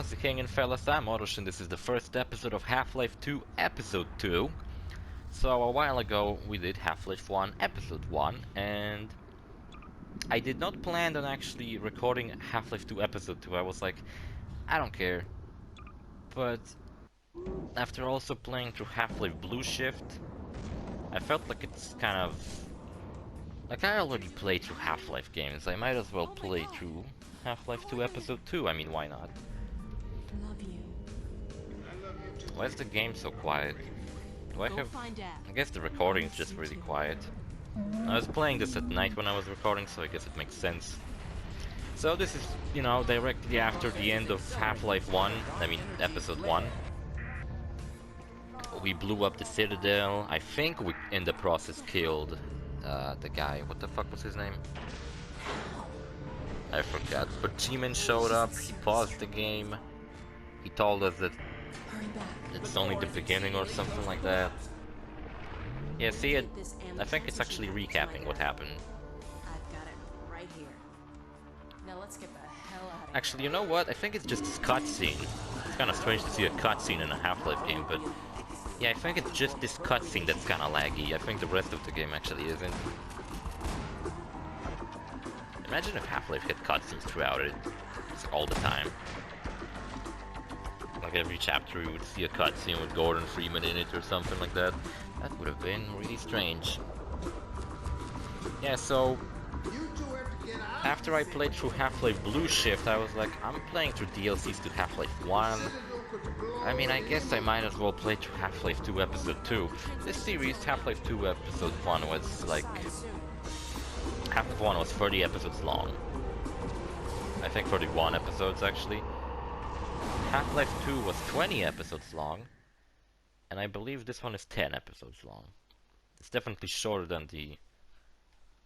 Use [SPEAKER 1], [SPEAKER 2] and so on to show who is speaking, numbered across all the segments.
[SPEAKER 1] How's it hanging, fellas? I'm OrosZ and this is the first episode of Half-Life 2 Episode 2. So a while ago we did Half-Life 1 Episode 1 and I did not plan on actually recording Half-Life 2 Episode 2. I was like, I don't care. But after also playing through Half-Life Blue Shift, I felt like it's kind of... like I already played through Half-Life games. I might as well play through Half-Life 2 Episode 2. I mean, why not?
[SPEAKER 2] Love you.
[SPEAKER 1] Why is the game so quiet? Do I
[SPEAKER 2] Go
[SPEAKER 1] have...
[SPEAKER 2] find out.
[SPEAKER 1] I guess the recording is just really quiet. I was playing this at night when I was recording, so I guess it makes sense. So this is, you know, directly after the end of Half-Life 1, I mean Episode 1. We blew up the Citadel. I think we, in the process, killed the guy. What the fuck was his name? I forgot. But G-Man showed up, he paused the game. He told us that it's only the beginning or something like that. Yeah, see it. I think it's actually recapping what happened.
[SPEAKER 2] I've got it right here. Now let's get the hell out of here.
[SPEAKER 1] Actually, you know what? I think it's just this cutscene. It's kind of strange to see a cutscene in a Half-Life game, but yeah, I think it's just this cutscene that's kind of laggy. I think the rest of the game actually isn't. Imagine if Half-Life had cutscenes throughout it, just all the time. Like every chapter you would see a cutscene with Gordon Freeman in it or something like that. That would have been really strange. Yeah, so after I played through Half-Life Blue Shift, I was like, I'm playing through DLCs to Half-Life 1. I mean, I guess I might as well play through Half-Life 2 Episode 2. This series, Half-Life 2 Episode 1 was like... Half-Life 1 was 30 episodes long. I think 31 episodes actually. Half-Life 2 was 20 episodes long, and I believe this one is 10 episodes long. It's definitely shorter than the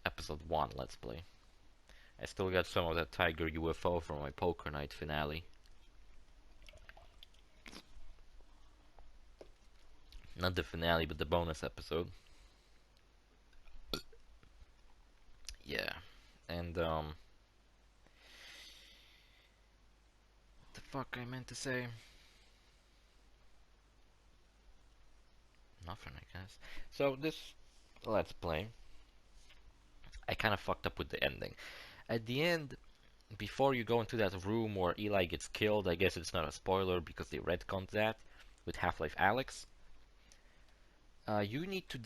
[SPEAKER 1] Episode 1 Let's Play. I still got some of that Tiger UFO from my Poker Night finale. Not the finale, but the bonus episode. Yeah, and the fuck I meant to say? Nothing, I guess. So this Let's Play, I kind of fucked up with the ending. At the end, before you go into that room where Eli gets killed, I guess it's not a spoiler because they retconned that with Half-Life Alyx. You need to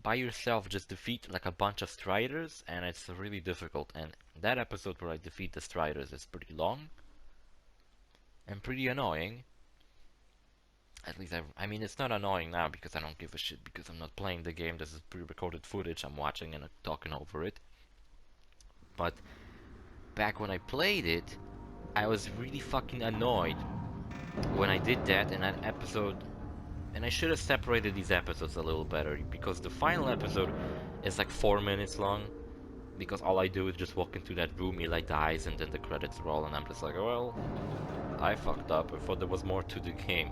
[SPEAKER 1] by yourself just defeat like a bunch of Striders, and it's really difficult. And that episode where I defeat the Striders is pretty long and pretty annoying. At least I mean, it's not annoying now because I don't give a shit because I'm not playing the game. This is pre-recorded footage I'm watching and talking over it. But back when I played it, I was really fucking annoyed when I did that in that episode. And I should have separated these episodes a little better because the final episode is like 4 minutes long. Because all I do is just walk into that room, Eli dies, and then the credits roll, and I'm just like, oh, well, I fucked up. I thought there was more to the game.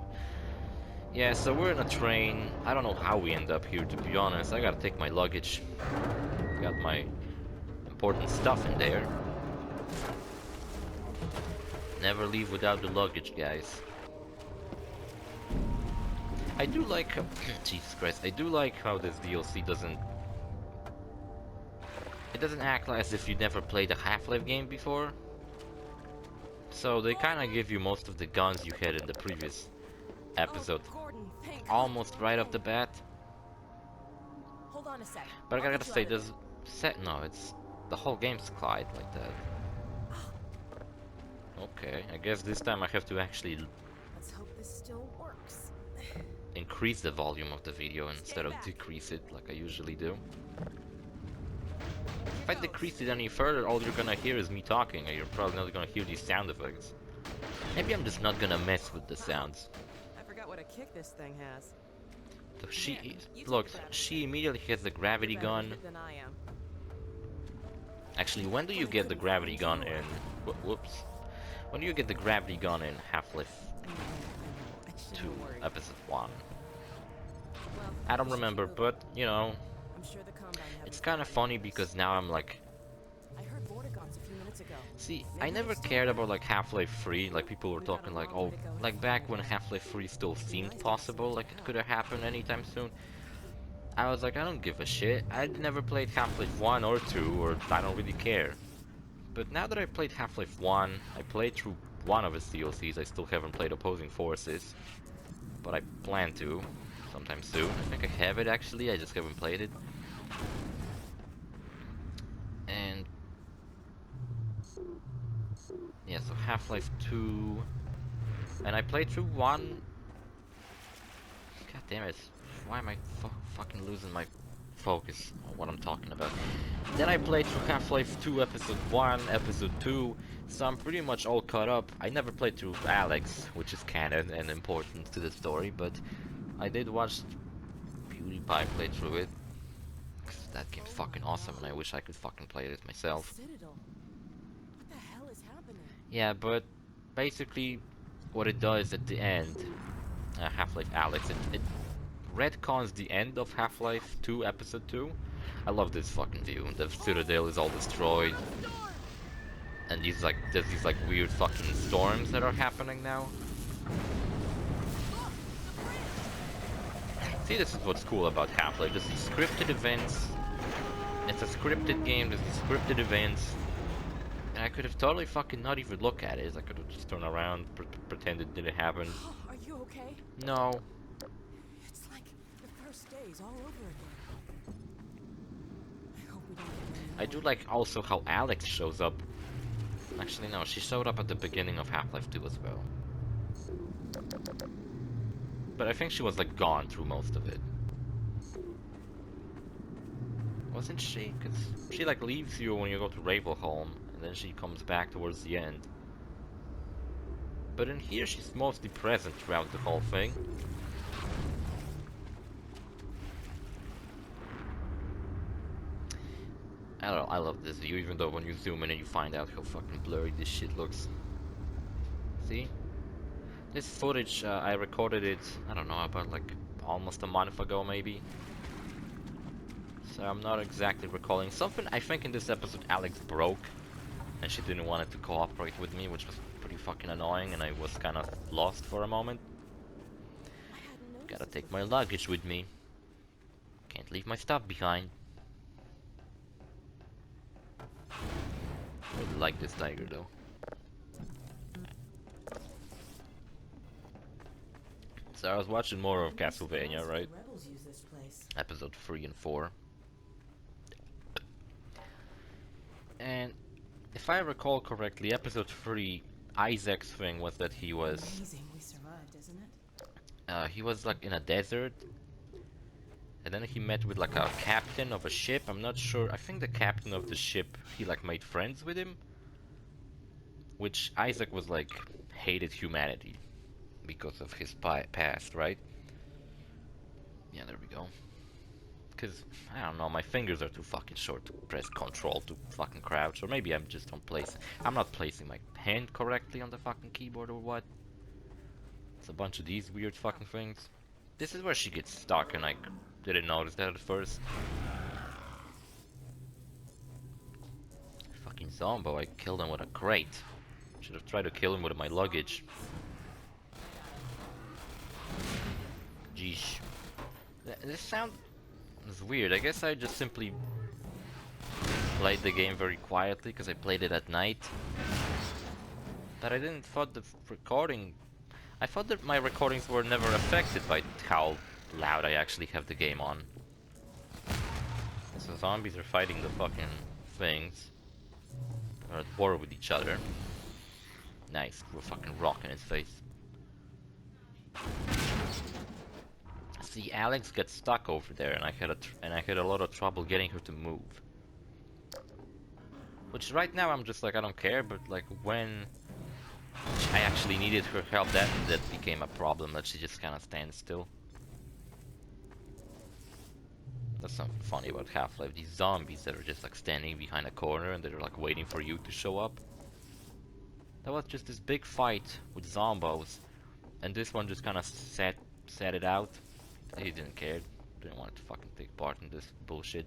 [SPEAKER 1] Yeah, so we're in a train. I don't know how we end up here, to be honest. I gotta take my luggage. Got my important stuff in there. Never leave without the luggage, guys. I do like... Jesus Christ. I do like how this DLC doesn't... It doesn't act as if you never played a Half-Life game before. So they kinda give you most of the guns you had in the previous episode almost right off the bat.
[SPEAKER 2] Hold on a sec.
[SPEAKER 1] But I gotta say, there's no, it's the whole game's quiet like that. Okay, I guess this time I have to actually
[SPEAKER 2] Let's hope this still works.
[SPEAKER 1] increase the volume of the video instead of decrease it like I usually do. If I decrease it any further, all you're gonna hear is me talking, and you're probably not gonna hear these sound effects. Maybe I'm just not gonna mess with the sounds.
[SPEAKER 3] I forgot what a kick this thing has.
[SPEAKER 1] So she immediately has the gravity gun.
[SPEAKER 3] Than I am.
[SPEAKER 1] Actually, when do you get the gravity gun in... Whoops. When do you get the gravity gun in Half-Life 2, Episode 1? I don't remember, but, you know,
[SPEAKER 3] I'm sure the combine
[SPEAKER 1] it's kind of funny because now I'm like...
[SPEAKER 3] I heard Borderlands a few minutes ago.
[SPEAKER 1] See, I never cared about like Half-Life 3, like people were talking like, oh, like back when Half-Life 3 still seemed possible, like it could have happened anytime soon. I was like, I don't give a shit. I'd never played Half-Life 1 or 2, or I don't really care. But now that I played Half-Life 1, I played through one of its DLCs, I still haven't played Opposing Forces. But I plan to, sometime soon. I think I have it actually, I just haven't played it. And yeah, so Half-Life 2, and I played through 1. God damn it, why am I fucking losing my focus on what I'm talking about? Then I played through Half-Life 2 Episode 1, Episode 2, so I'm pretty much all caught up. I never played through Alyx, which is canon and important to the story, but I did watch PewDiePie play through it. 'Cause that game's fucking awesome and I wish I could fucking play it myself.
[SPEAKER 3] Citadel. What the hell is happening?
[SPEAKER 1] Yeah, but basically what it does at the end, Half-Life Alyx, it retcons the end of Half-Life 2 Episode 2. I love this fucking view. The Citadel is all destroyed. And there's these like weird fucking storms that are happening now. See, this is what's cool about Half-Life. There's these scripted events. It's a scripted game, there's these scripted events. And I could have totally fucking not even look at it. I could have just turned around, pretend it didn't happen.
[SPEAKER 3] Are you okay?
[SPEAKER 1] No.
[SPEAKER 3] It's like the first days all over again. I hope we don't get any
[SPEAKER 1] I do like also how Alyx shows up. Actually, no, she showed up at the beginning of Half-Life 2 as well. But I think she was like gone through most of it. Wasn't she? Because she like leaves you when you go to Ravenholm, and then she comes back towards the end. But in here she's mostly present throughout the whole thing. I don't know, I love this view, even though when you zoom in and you find out how fucking blurry this shit looks. See? This footage, I recorded it, I don't know, about like almost a month ago maybe. So I'm not exactly recalling something. I think in this episode Alyx broke and she didn't want it to cooperate with me, which was pretty fucking annoying, and I was kind of lost for a moment. Gotta take my luggage with me. Can't leave my stuff behind. I really like this tiger though. So I was watching more of Castlevania, right?
[SPEAKER 3] rebels use this place.
[SPEAKER 1] Episode 3 and 4. And if I recall correctly, episode 3, Isaac's thing was that he was
[SPEAKER 3] Amazing we survived, isn't it?
[SPEAKER 1] he was like in a desert, and then he met with like a captain of a ship. I'm not sure. I think the captain of the ship, he like made friends with him, which Isaac was like hated humanity because of his past, right? Yeah, there we go. Because, I don't know, my fingers are too fucking short to press control to fucking crouch, or maybe I'm just I'm not placing my hand correctly on the fucking keyboard or what. It's a bunch of these weird fucking things. This is where she gets stuck, and I didn't notice that at first. Fucking Zombo, I killed him with a crate. Should have tried to kill him with my luggage. Jeez. This sound is weird. I guess I just simply played the game very quietly because I played it at night. But I didn't thought the recording... I thought that my recordings were never affected by how loud I actually have the game on. So zombies are fighting the fucking things. They're at war with each other. Nice, we're fucking rock in his face. See, Alyx got stuck over there, and I had a lot of trouble getting her to move. Which right now I'm just like, I don't care, but like when I actually needed her help, that became a problem, that she just kind of stands still. That's something funny about Half-Life. These zombies that are just like standing behind a corner and they're like waiting for you to show up. That was just this big fight with zombos, and this one just kind of sat it out. He didn't care. Didn't want to fucking take part in this bullshit.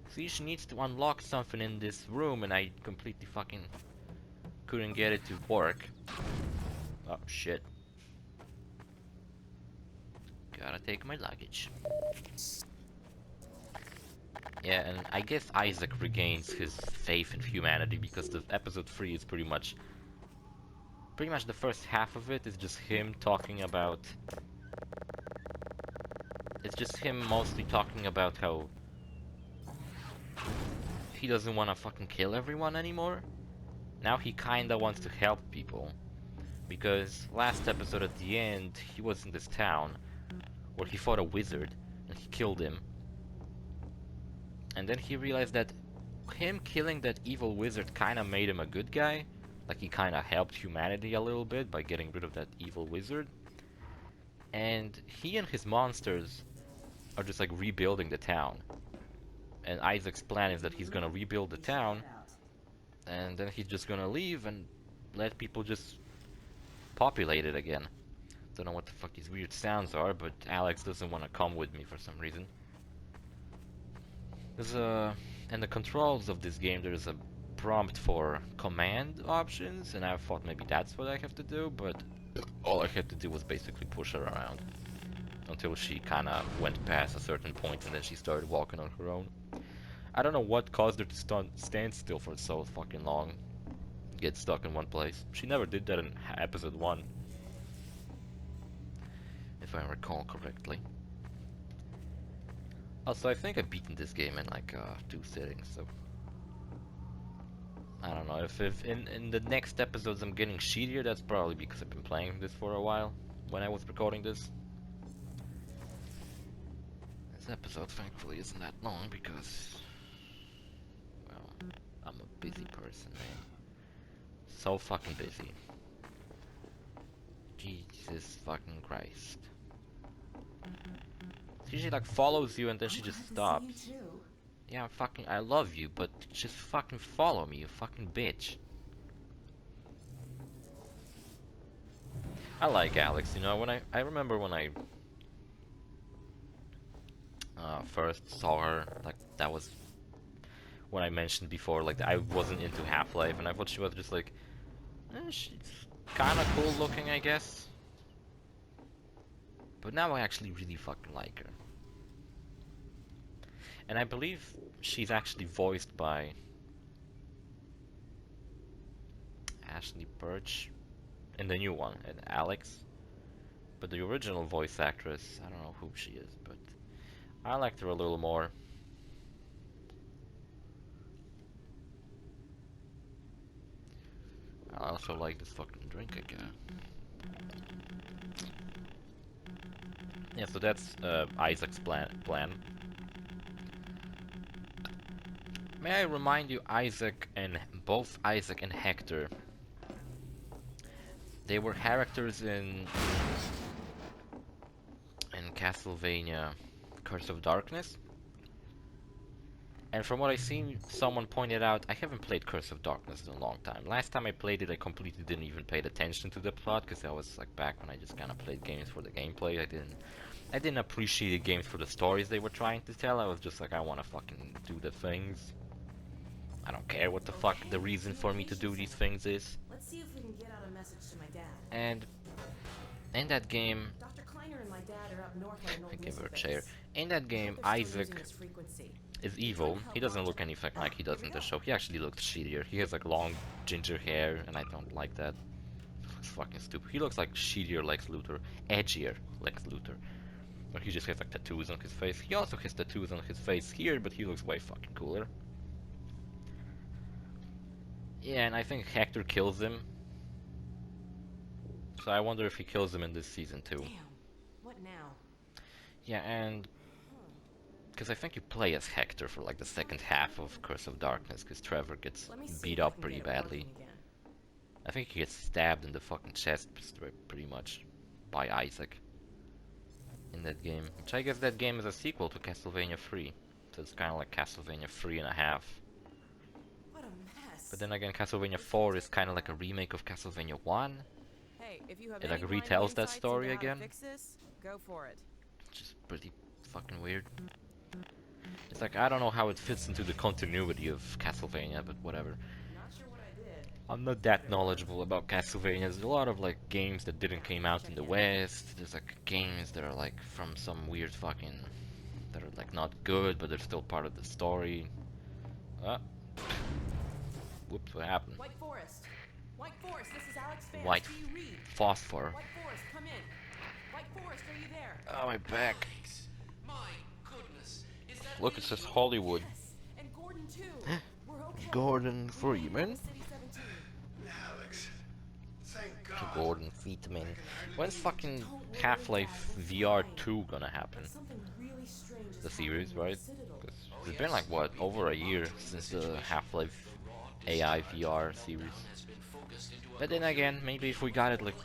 [SPEAKER 1] See, she needs to unlock something in this room, and I completely fucking couldn't get it to work. Oh, shit. Gotta take my luggage. Yeah, and I guess Isaac regains his faith in humanity because the episode 3 is pretty much the first half of it is just him talking about. It's just him mostly talking about how he doesn't want to fucking kill everyone anymore. Now he kinda wants to help people. Because last episode at the end, he was in this town where he fought a wizard and he killed him. And then he realized that him killing that evil wizard kinda made him a good guy. Like he kinda helped humanity a little bit by getting rid of that evil wizard. And he and his monsters are just like rebuilding the town. And Isaac's plan is that he's gonna rebuild the town, and then he's just gonna leave and let people just populate it again. Don't know what the fuck these weird sounds are, but Alyx doesn't want to come with me for some reason. There's in the controls of this game there's a prompt for command options, and I thought maybe that's what I have to do, but all I had to do was basically push her around until she kinda went past a certain point and then she started walking on her own. I don't know what caused her to stand still for so fucking long. Get stuck in one place. She never did that in episode 1. If I recall correctly. Also, I think I've beaten this game in like 2 sittings, so... I don't know, if in the next episodes I'm getting shittier, that's probably because I've been playing this for a while, when I was recording this. This episode, thankfully, isn't that long, because... well, I'm a busy person, man. So fucking busy. Jesus fucking Christ. She like follows you and then she just stops. Yeah, I love you, but just fucking follow me, you fucking bitch. I like Alyx, you know, I remember when I first saw her, like that was when I mentioned before, like I wasn't into Half-Life and I thought she was just like, she's kinda cool looking, I guess. But now I actually really fucking like her. And I believe she's actually voiced by Ashley Birch in the new one, and Alyx. But the original voice actress, I don't know who she is, but I liked her a little more. I also like this fucking drink I got. Yeah, so that's Isaac's plan. May I remind you, both Isaac and Hector, they were characters in Castlevania Curse of Darkness. And from what I seen, someone pointed out, I haven't played Curse of Darkness in a long time. Last time I played it, I completely didn't even pay attention to the plot, because I was like back when I just kind of played games for the gameplay. I didn't appreciate the games for the stories they were trying to tell. I was just like, I want to fucking do the things. I don't care what the fuck the reason for me to do these things is.
[SPEAKER 3] Let's see if we can get out a message to my dad.
[SPEAKER 1] And in that game,
[SPEAKER 3] Dr. Kleiner and my dad are up north on an old
[SPEAKER 1] I give her a
[SPEAKER 3] missile
[SPEAKER 1] chair.
[SPEAKER 3] base.
[SPEAKER 1] In that game,
[SPEAKER 3] They're still using
[SPEAKER 1] Isaac
[SPEAKER 3] its frequency.
[SPEAKER 1] is evil. He doesn't look anything like he does in the show. He actually looks shittier. He has like long ginger hair, and I don't like that. He looks fucking stupid. He looks like shittier Lex Luthor, edgier Lex Luthor. Or he just has like tattoos on his face. He also has tattoos on his face here, but he looks way fucking cooler. Yeah, and I think Hector kills him. So I wonder if he kills him in this season too.
[SPEAKER 3] Damn. What now?
[SPEAKER 1] Yeah, and because I think you play as Hector for like the second half of Curse of Darkness, because Trevor gets
[SPEAKER 3] Let me see
[SPEAKER 1] beat
[SPEAKER 3] if I
[SPEAKER 1] up
[SPEAKER 3] can
[SPEAKER 1] pretty
[SPEAKER 3] get it
[SPEAKER 1] badly.
[SPEAKER 3] working again.
[SPEAKER 1] I think he gets stabbed in the fucking chest pretty much by Isaac in that game. Which I guess that game is a sequel to Castlevania 3. So it's kind of like Castlevania 3.5.
[SPEAKER 3] What a mess.
[SPEAKER 1] But then again, Castlevania 4 is kind of like a remake of Castlevania 1.
[SPEAKER 3] Hey, if you have
[SPEAKER 1] It
[SPEAKER 3] any
[SPEAKER 1] like
[SPEAKER 3] blinding
[SPEAKER 1] retells that
[SPEAKER 3] insights
[SPEAKER 1] story
[SPEAKER 3] into how to
[SPEAKER 1] again.
[SPEAKER 3] fix this, go for it.
[SPEAKER 1] Which is pretty fucking weird. It's like, I don't know how it fits into the continuity of Castlevania, but whatever.
[SPEAKER 3] Not sure what I did.
[SPEAKER 1] I'm not that knowledgeable about Castlevania. There's a lot of like games that didn't came out in the West. There's like games that are like from some weird fucking that are like not good, but they're still part of the story. Ah, whoops, what happened?
[SPEAKER 3] White Forest. White Forest, this is Alyx Vance.
[SPEAKER 1] White
[SPEAKER 3] Do you read?
[SPEAKER 1] phosphor.
[SPEAKER 3] White Forest, come in. White Forest, are you there?
[SPEAKER 1] Oh, my back.
[SPEAKER 4] My goodness, is that
[SPEAKER 1] Look, it says Hollywood.
[SPEAKER 3] Yes, and Gordon too. We're okay.
[SPEAKER 1] Gordon
[SPEAKER 3] We made it
[SPEAKER 1] Freeman.
[SPEAKER 3] to City 17.
[SPEAKER 4] Alyx? Thank God.
[SPEAKER 1] Gordon Freeman. When's fucking Half-Life VR 2 gonna happen?
[SPEAKER 3] Something really strange is
[SPEAKER 1] The
[SPEAKER 3] happening
[SPEAKER 1] series,
[SPEAKER 3] in the
[SPEAKER 1] right?
[SPEAKER 3] Citadel.
[SPEAKER 1] Because it's been like, what, over a year since the Half-Life AI VR series. But then again, maybe if we got it like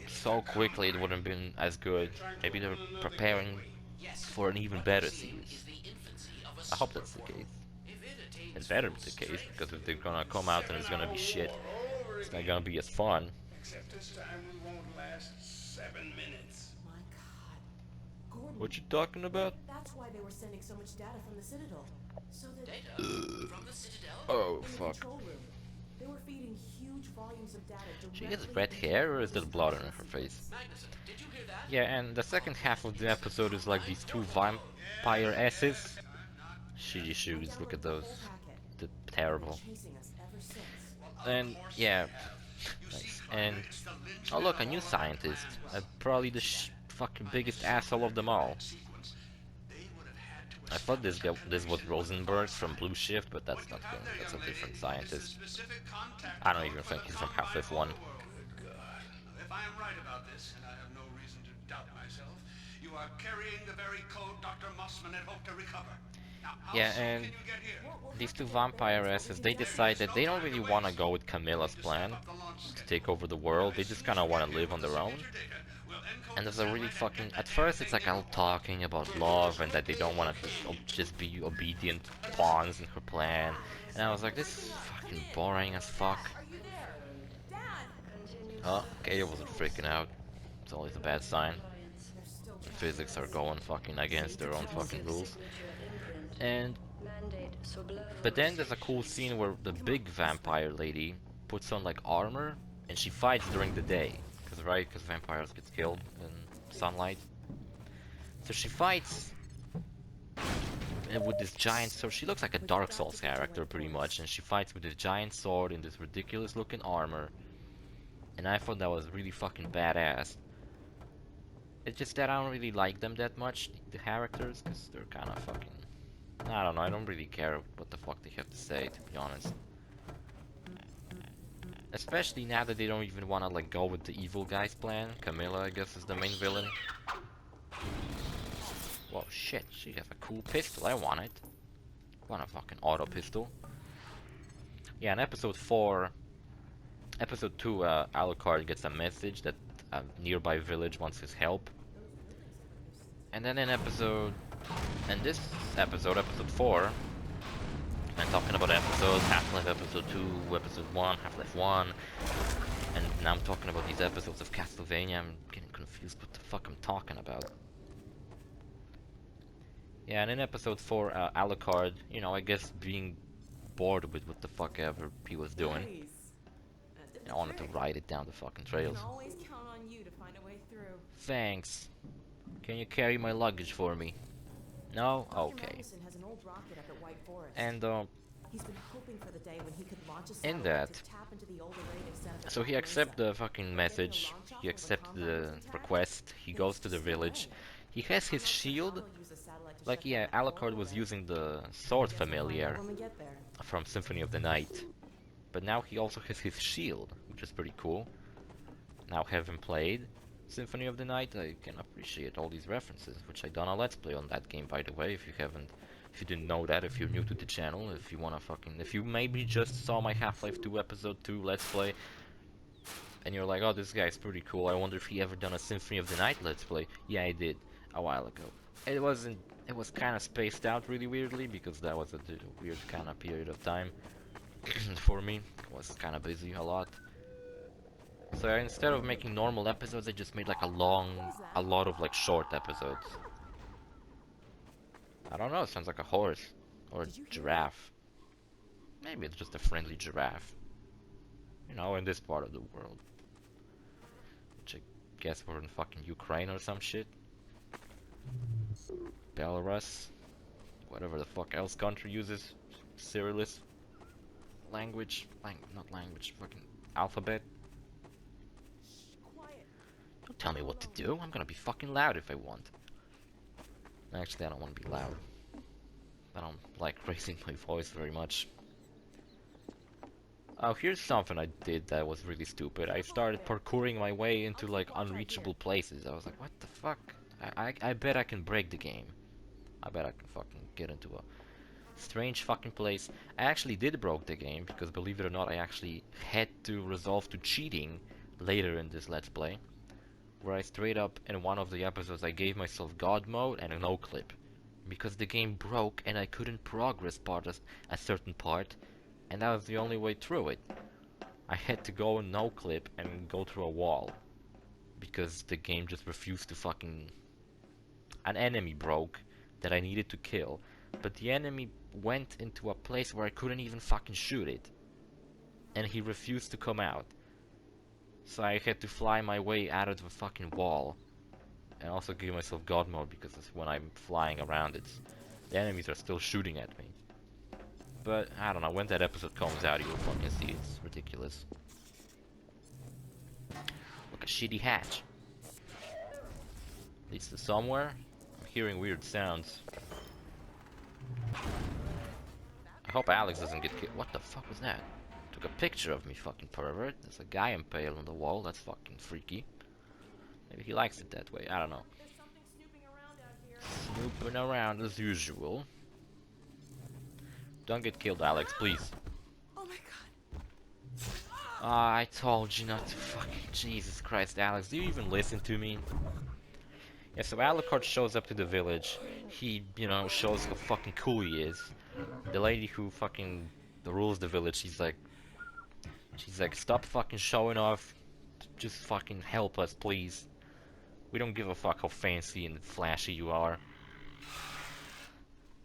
[SPEAKER 1] so quickly, it wouldn't have been as good. Maybe they're preparing for an even better series. I hope that's the case. It better be the case, because if they're gonna come out and it's gonna be shit, it's not gonna be as fun.
[SPEAKER 4] Except this time we won't last 7 minutes.
[SPEAKER 3] My God. Gordon.
[SPEAKER 1] What you talking about?
[SPEAKER 3] That's why they were sending so much data from the Citadel. So that
[SPEAKER 4] From the Citadel?
[SPEAKER 1] Oh,
[SPEAKER 3] in the
[SPEAKER 1] fuck.
[SPEAKER 3] control room, they were feeding huge volumes of data
[SPEAKER 1] She
[SPEAKER 3] directly
[SPEAKER 1] has red
[SPEAKER 3] into
[SPEAKER 1] hair, or is
[SPEAKER 3] the
[SPEAKER 1] there blood on her face?
[SPEAKER 4] Magnuson, did you hear that?
[SPEAKER 1] Yeah, and the second half of the episode is like these two vampire asses. Shitty shoes, look at those. They're terrible.
[SPEAKER 3] Chasing us ever since.
[SPEAKER 1] And yeah, nice. And oh look, a new scientist. Probably the fucking biggest asshole of them all. I thought this was Rosenberg from Blue Shift, but that's not him. That's a different scientist. I don't even think he's from Half-Life 1.
[SPEAKER 4] If I am right about this, and I have no reason to doubt myself, you are carrying the very code Dr. Mossman had hoped to recover. Now, how
[SPEAKER 1] Yeah,
[SPEAKER 4] soon
[SPEAKER 1] and
[SPEAKER 4] can you get here?
[SPEAKER 1] these two vampire asses, they decide that they don't really want to go with Camilla's plan to take over the world. They just kind of want to live on their own. And there's a really fucking... At first it's like all talking about love and that they don't want to just be obedient pawns in her plan. And I was like, this is fucking boring as fuck.
[SPEAKER 3] Are you there? Dad!
[SPEAKER 1] Oh, okay, I wasn't freaking out. It's always a bad sign.
[SPEAKER 3] They're still
[SPEAKER 1] The physics are going fucking against their own fucking rules. And... But then there's a cool scene where the big vampire lady puts on like armor and she fights during the day. Because vampires get killed in sunlight. So she fights with this giant sword. She looks like a Dark Souls character pretty much, and she fights with this giant sword in this ridiculous looking armor. And I thought that was really fucking badass. It's just that I don't really like them that much, the characters, because they're kind of fucking... I don't know, I don't really care what the fuck they have to say, to be honest. Especially now that they don't even want to like go with the evil guy's plan. Camilla, I guess, is the main villain. Whoa, shit, she has a cool pistol. I want it. I want a fucking auto pistol. Yeah, in episode 4... Episode 2, Alucard gets a message that a nearby village wants his help. And then in this episode, episode 4... I'm talking about episodes, Half-Life episode 2, episode 1, Half-Life 1, and now I'm talking about these episodes of Castlevania. I'm getting confused what the fuck I'm talking about. Yeah, and in episode 4, Alucard, you know, I guess being bored with what the fuck ever he was doing,
[SPEAKER 3] Nice.
[SPEAKER 1] I wanted to write it down the fucking
[SPEAKER 3] I
[SPEAKER 1] trails.
[SPEAKER 3] can always count on you to find a way through.
[SPEAKER 1] Thanks. Can you carry my luggage for me? No?
[SPEAKER 3] Dr.
[SPEAKER 1] Okay.
[SPEAKER 3] Magnuson has an old rocket up at White Forest.
[SPEAKER 1] And,
[SPEAKER 3] He's been hoping for the day when he could launch a
[SPEAKER 1] in
[SPEAKER 3] satellite
[SPEAKER 1] that,
[SPEAKER 3] to tap into the old array they set up at
[SPEAKER 1] so he
[SPEAKER 3] Yakuza.
[SPEAKER 1] accepts the fucking message, he accepts the request, he goes to the village, he has his shield, like yeah, Alucard was using the sword familiar
[SPEAKER 3] When we get there.
[SPEAKER 1] from Symphony of the Night, but now he also has his shield, which is pretty cool. Now having played Symphony of the Night, I can appreciate all these references, which I done a let's play on that game, by the way, if you didn't know that, if you're new to the channel, if you wanna if you maybe just saw my Half-Life 2 episode 2 let's play, and you're like, oh, this guy's pretty cool, I wonder if he ever done a Symphony of the Night let's play. Yeah, I did, a while ago. It was kinda spaced out really weirdly, because that was a weird kinda period of time for me. I was kinda busy a lot. So instead of making normal episodes, I just made like a lot of like short episodes. I don't know, it sounds like a horse. Or a
[SPEAKER 3] Did you hear
[SPEAKER 1] giraffe. Maybe it's just a friendly giraffe. You know, in this part of the world. Which I guess we're in fucking Ukraine or some shit. Belarus. Whatever the fuck else country uses Cyrillic language. Not language, fucking alphabet.
[SPEAKER 3] Quiet.
[SPEAKER 1] Don't tell me what to do. I'm gonna be fucking loud if I want. Actually, I don't want to be loud. I don't like raising my voice very much. Oh, here's something I did that was really stupid. I started parkouring my way into like unreachable places. I was like, what the fuck? I bet I can break the game. I bet I can fucking get into a strange fucking place. I actually did broke the game because believe it or not, I actually had to resolve to cheating later in this Let's Play. Where I straight up in one of the episodes I gave myself God mode and a no clip. Because the game broke and I couldn't progress a certain part. And that was the only way through it. I had to go no clip and go through a wall. Because the game just refused to fucking... An enemy broke that I needed to kill. But the enemy went into a place where I couldn't even fucking shoot it. And he refused to come out. So I had to fly my way out of the fucking wall. And also give myself God mode because when I'm flying around the enemies are still shooting at me. But I don't know, when that episode comes out you'll fucking see it's ridiculous. Look, a shitty hatch. Leads to somewhere. I'm hearing weird sounds. I hope Alyx doesn't get killed. What the fuck was that? Took a picture of me, fucking pervert. There's a guy impaled on the wall. That's fucking freaky. Maybe he likes it that way. I don't know.
[SPEAKER 3] There's something snooping around out here.
[SPEAKER 1] Snooping around as usual. Don't get killed, Alyx, please.
[SPEAKER 3] Oh my god.
[SPEAKER 1] Ah, I told you not to fucking... Jesus Christ, Alyx, do you even listen to me? Yeah, so Alucard shows up to the village. He, you know, shows how fucking cool he is. The lady who fucking rules the village, she's like, stop fucking showing off. Just fucking help us, please. We don't give a fuck how fancy and flashy you are.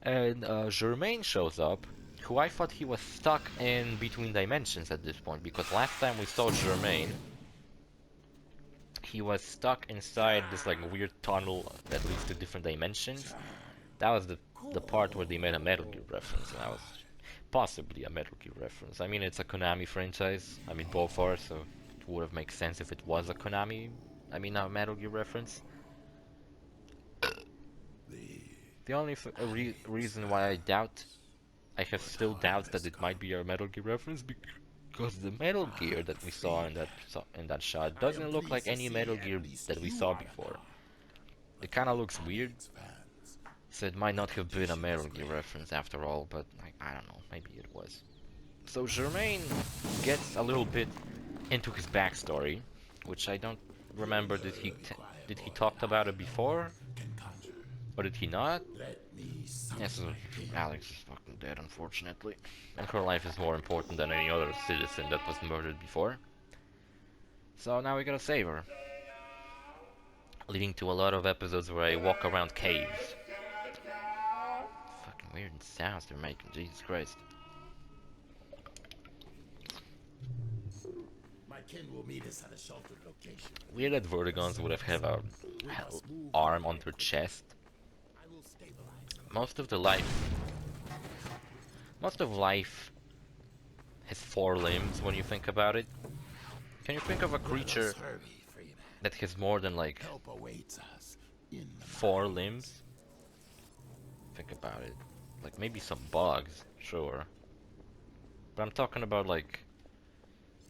[SPEAKER 1] And Germain shows up, who I thought he was stuck in between dimensions at this point, because last time we saw Germain, he was stuck inside this like weird tunnel that leads to different dimensions. That was the part where they made a Metal Gear reference, and that was possibly a Metal Gear reference. I mean, it's a Konami franchise. I mean, both are, so it would have made sense if it was a Konami. I mean, a Metal Gear reference. The only reason why I have still doubts that it might be a Metal Gear reference because the Metal Gear that we saw in that shot doesn't look like any Metal Gear that we saw before. It kind of looks weird, so it might not have been a Metal Gear reference after all. But I don't know, maybe it was. So Germain gets a little bit into his backstory, which I don't remember. Did he talked about it before? Or did he not? Yes, Alyx is fucking dead, unfortunately. And her life is more important than any other citizen that was murdered before. So now we gotta save her. Leading to a lot of episodes where I walk around caves. Fucking weird sounds they're making, Jesus Christ.
[SPEAKER 5] My kin will meet us at a sheltered location.
[SPEAKER 1] Weird that Vertigons would have a arm on their chest. Most of life has 4 limbs when you think about it. Can you think of a creature that has more than like 4 limbs? Think about it. Like maybe some bugs, sure. But I'm talking about like,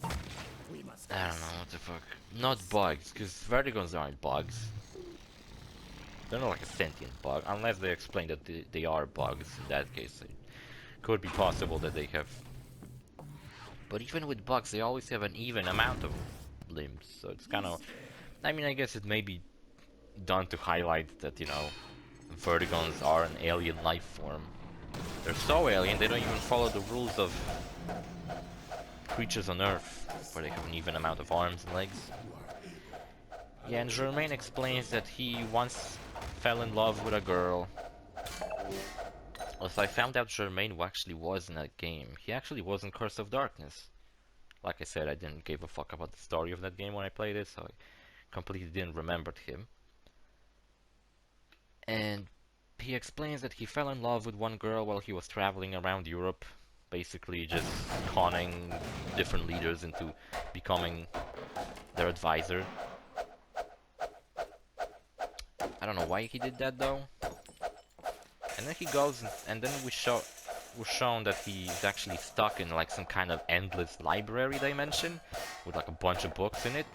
[SPEAKER 1] I don't know what the fuck. Not bugs, because Vertigons aren't bugs. They're not like a sentient bug, unless they explain that they are bugs. In that case, it could be possible that they have. But even with bugs, they always have an even amount of limbs, so it's kind of. I mean, I guess it may be done to highlight that, you know, Vertigons are an alien life form. They're so alien, they don't even follow the rules of creatures on Earth, where they have an even amount of arms and legs. Yeah, and Germain explains that he once fell in love with a girl, Also, I found out Germain actually was in that game. He actually was in Curse of Darkness. Like I said, I didn't give a fuck about the story of that game when I played it, so I completely didn't remember him. And he explains that he fell in love with one girl while he was traveling around Europe, basically just conning different leaders into becoming their advisor. I don't know why he did that though. And then he goes and then we're shown that he's actually stuck in like some kind of endless library dimension with like a bunch of books in it.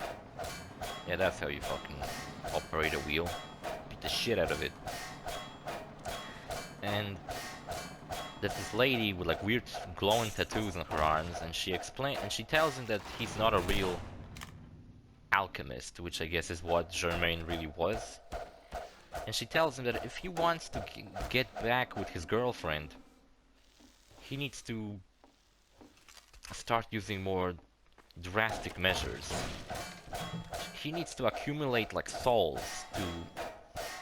[SPEAKER 1] Yeah, that's how you fucking operate a wheel. Beat the shit out of it. And there's this lady with like weird glowing tattoos on her arms, and she tells him that he's not a real alchemist, which I guess is what Germain really was. And she tells him that if he wants to get back with his girlfriend, he needs to start using more drastic measures. He needs to accumulate like souls to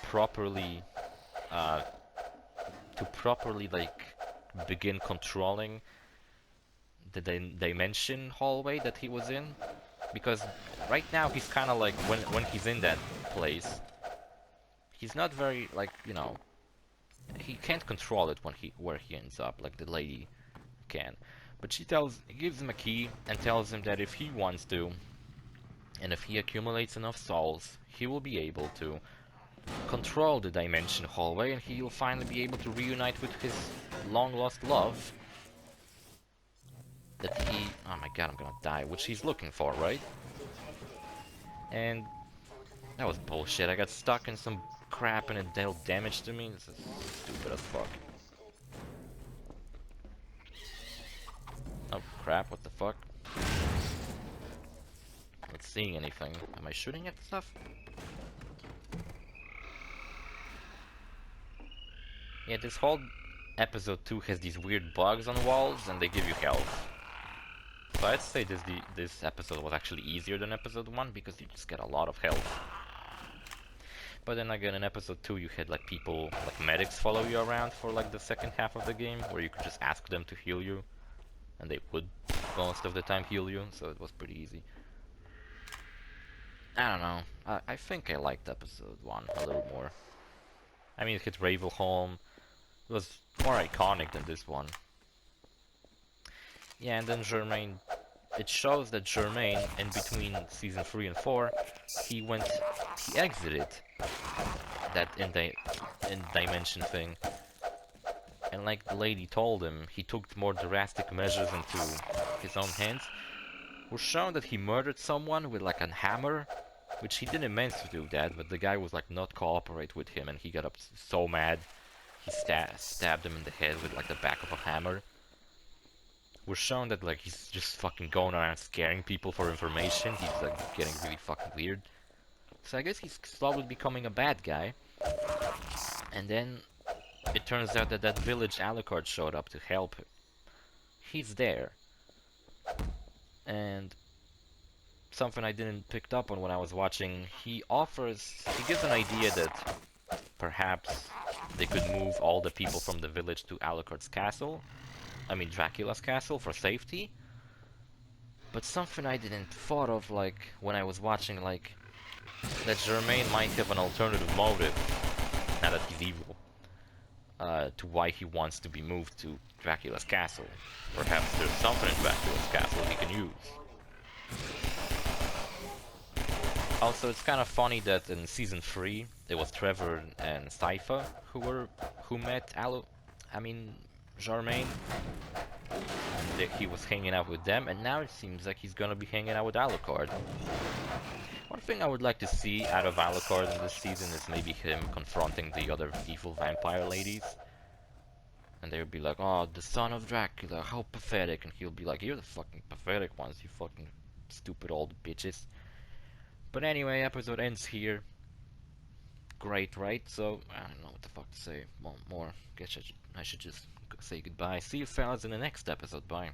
[SPEAKER 1] properly like begin controlling the dimension hallway that he was in, because right now he's kind of like when he's in that place, he's not very like, you know, he can't control it when where he ends up like the lady can. But she gives him a key and tells him that if he wants to, and if he accumulates enough souls, he will be able to control the dimension hallway, and he will finally be able to reunite with his long-lost love that he... oh my god, I'm gonna die. Which he's looking for, right? And that was bullshit. I got stuck in some crap and it dealt damage to me. This is stupid as fuck. Oh crap, what the fuck? Not seeing anything. Am I shooting at stuff? Yeah, this whole episode 2 has these weird bugs on walls and they give you health. So I'd say this episode was actually easier than episode 1 because you just get a lot of health. But then again, in episode 2 you had like people, like medics follow you around for like the second half of the game, where you could just ask them to heal you. And they would most of the time heal you, so it was pretty easy. I don't know, I think I liked episode 1 a little more. I mean, it hit Ravel home. It was more iconic than this one. Yeah, and then Germain, it shows that Germain, in between season 3 and 4, he exited that in dimension thing. And like the lady told him, he took more drastic measures into his own hands. We're shown that he murdered someone with like a hammer, which he didn't mean to do that, but the guy was like not cooperate with him, and he got up so mad. He stabbed him in the head with like the back of a hammer. We're shown that like he's just fucking going around scaring people for information. He's like getting really fucking weird. So I guess he's slowly becoming a bad guy. And then it turns out that that village Alucard showed up to help him. He's there. And something I didn't pick up on when I was watching, he gives an idea that perhaps they could move all the people from the village to Alucard's castle. I mean Dracula's castle for safety. But something I didn't thought of, like, when I was watching, like, that Germain might have an alternative motive, now that he's evil, to why he wants to be moved to Dracula's castle. Perhaps there's something in Dracula's castle he can use. Also, it's kind of funny that in season 3, it was Trevor and Sypha who met Germain. He was hanging out with them, and now it seems like he's gonna be hanging out with Alucard. One thing I would like to see out of Alucard in this season is maybe him confronting the other evil vampire ladies. And they would be like, oh, the son of Dracula, how pathetic. And he'll be like, you're the fucking pathetic ones, you fucking stupid old bitches. But anyway, episode ends here. Great, right? So, I don't know what the fuck to say more. Guess I should just say goodbye. See you fellas in the next episode. Bye.